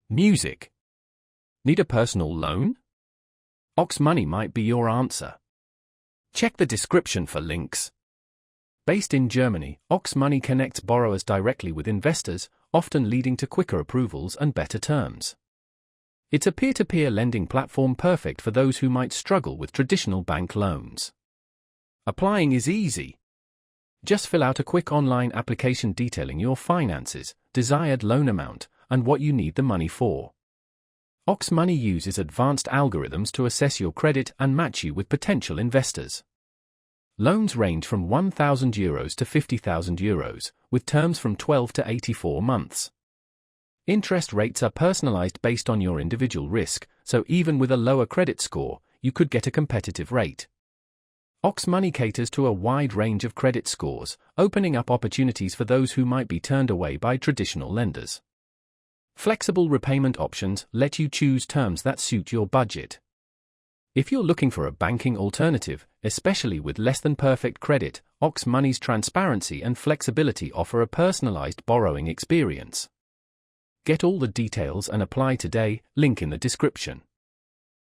Music. Need a personal loan? Auxmoney might be your answer. Check the description for links. Based in Germany, Auxmoney connects borrowers directly with investors, often leading to quicker approvals and better terms. It's a peer-to-peer lending platform perfect for those who might struggle with traditional bank loans. Applying is easy. Just fill out a quick online application detailing your finances, desired loan amount, and what you need the money for. Auxmoney uses advanced algorithms to assess your credit and match you with potential investors. Loans range from €1,000 to €50,000, with terms from 12 to 84 months. Interest rates are personalized based on your individual risk, so even with a lower credit score, you could get a competitive rate. Auxmoney caters to a wide range of credit scores, opening up opportunities for those who might be turned away by traditional lenders. Flexible repayment options let you choose terms that suit your budget. If you're looking for a banking alternative, especially with less than perfect credit, Auxmoney's transparency and flexibility offer a personalized borrowing experience. Get all the details and apply today, link in the description.